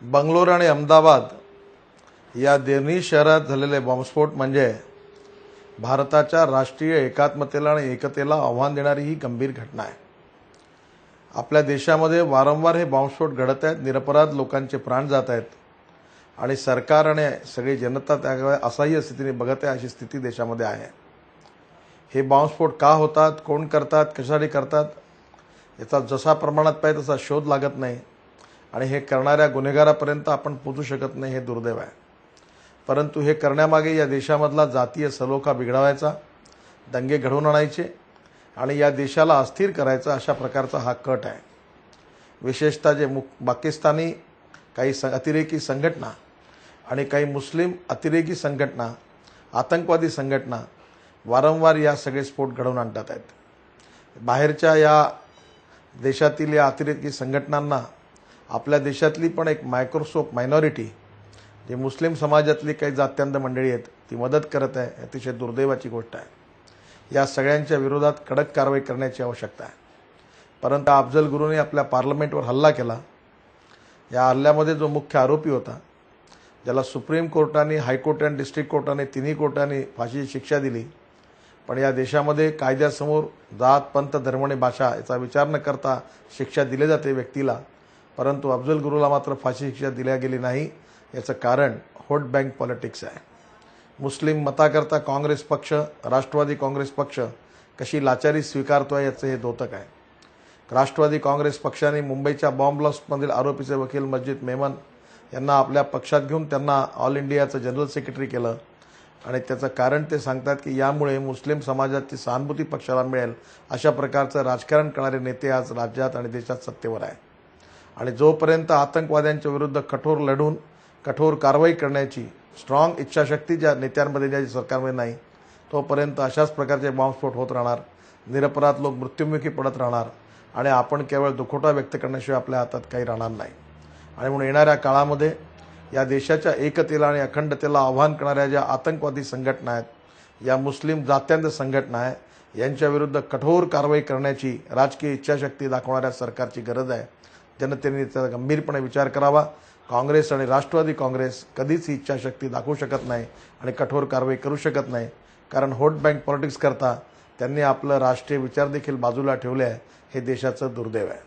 बंगलोर आणि अहमदाबाद या दोन्ही शहरात झालेले बॉम्बस्फोट म्हणजे भारताच्या राष्ट्रीय एकात्मतेला आणि एकतेला आव्हान देणारी ही गंभीर घटना आहे। आपल्या देशामध्ये वारंवार हे बॉम्बस्फोट घडत आहेत, निरपराध लोकांचे प्राण जात आहेत आणि सरकार आणि सगळी जनता त्याकडे असहाय्य स्थितीने बघत आहे, अशी स्थिती देशामध्ये आहे। हे बॉम्बस्फोट का होतात, कोण करतात, कशासाठी करतात याचा जसा प्रमाणात पाहिजे तसा शोध लागत नाही आणि हे करणाऱ्या गुन्हेगारापर्यंत आपण पोहोचू शकत नाही, हे दुर्दैव आहे। परंतु हे करण्यामागे या देशामधला जातीय सलोखा बिघडवायचा, दंगे घडवून आणायचे आणि या देशाला अस्थिर करायचा अशा प्रकारचा हा कट आहे। विशेषतः जे पाकिस्तानी काही अतिरेकी संघटना आणि काही मुस्लिम अतिरेकी संघटना, आतंकवादी संघटना वारंवार या सगळे स्फोट घडवून आणतात आहेत। बाहेरच्या या देशातील या अतिरेकी संघटनांना आपल्या देशातली पण एक मायनॉरिटी जे मुस्लिम समाजातली काही जात्यांध मंडळी आहेत ती मदत करत आहे, अतिशय दुर्दैवाची गोष्ट आहे। या सगळ्यांच्या विरोधात कडक कारवाई करण्याची आवश्यकता आहे। परंतु अफजल गुरुने आपल्या पार्लमेंटवर हल्ला केला। या हल्ल्यामध्ये जो मुख्य आरोपी होता, ज्याला सुप्रीम कोर्टाने, हायकोर्ट आणि डिस्ट्रिक्ट कोर्टाने तिन्ही कोर्टाने फाशीची शिक्षा दिली, पण या देशामध्ये कायद्यासमोर जात, पंथ, धर्म आणि भाषा याचा विचार न करता शिक्षा दिली जाते व्यक्तीला, परंतु अफजल गुरुला मात्र फाशी शिक्षा दिल्या गेली नाही। याचं कारण व्होट बँक पॉलिटिक्स आहे। मुस्लिम मताकरता काँग्रेस पक्ष, राष्ट्रवादी काँग्रेस पक्ष कशी लाचारी स्वीकारतोय याचं हे द्योतक आहे। राष्ट्रवादी काँग्रेस पक्षाने मुंबईच्या बॉम्ब ब्लास्टमधील आरोपीचे वकील मस्जिद मेमन यांना आपल्या पक्षात घेऊन त्यांना ऑल इंडियाचं जनरल सेक्रेटरी केलं आणि त्याचं कारण ते सांगतात की यामुळे मुस्लिम समाजाची सहानुभूती पक्षाला मिळेल, अशा प्रकारचं राजकारण करणारे नेते आज राज्यात आणि देशात सत्तेवर आहे। आणि जोपर्यंत आतंकवाद्यांच्या विरुद्ध कठोर लढून कठोर कारवाई करण्याची स्ट्रॉंग इच्छाशक्ती ज्या नेत्यांमध्ये, ज्या सरकारमध्ये नाही, तोपर्यंत अशाच प्रकारचे बॉम्बस्फोट होत राहणार, निरपराध लोक मृत्युमुखी पडत राहणार आणि आपण केवळ दुखवटा व्यक्त करण्याशिवाय आपल्या हातात काही राहणार नाही। आणि म्हणून येणाऱ्या काळामध्ये या देशाच्या एकतेला आणि अखंडतेला आव्हान करणाऱ्या ज्या आतंकवादी संघटना आहेत, या मुस्लिम जात्यांध संघटना आहेत, यांच्या विरुद्ध कठोर कारवाई करण्याची राजकीय इच्छाशक्ती दाखवणाऱ्या सरकारची गरज आहे। जनतेने त्याचा गंभीरपणे विचार करावा। काँग्रेस आणि राष्ट्रवादी काँग्रेस कधीच ही इच्छाशक्ती दाखवू शकत नाही आणि कठोर कारवाई करू शकत नाही, कारण व्होट बँक पॉलिटिक्स करता त्यांनी आपलं राष्ट्रीय विचार देखील बाजूला ठेवले आहे। हे देशाचं दुर्दैव आहे।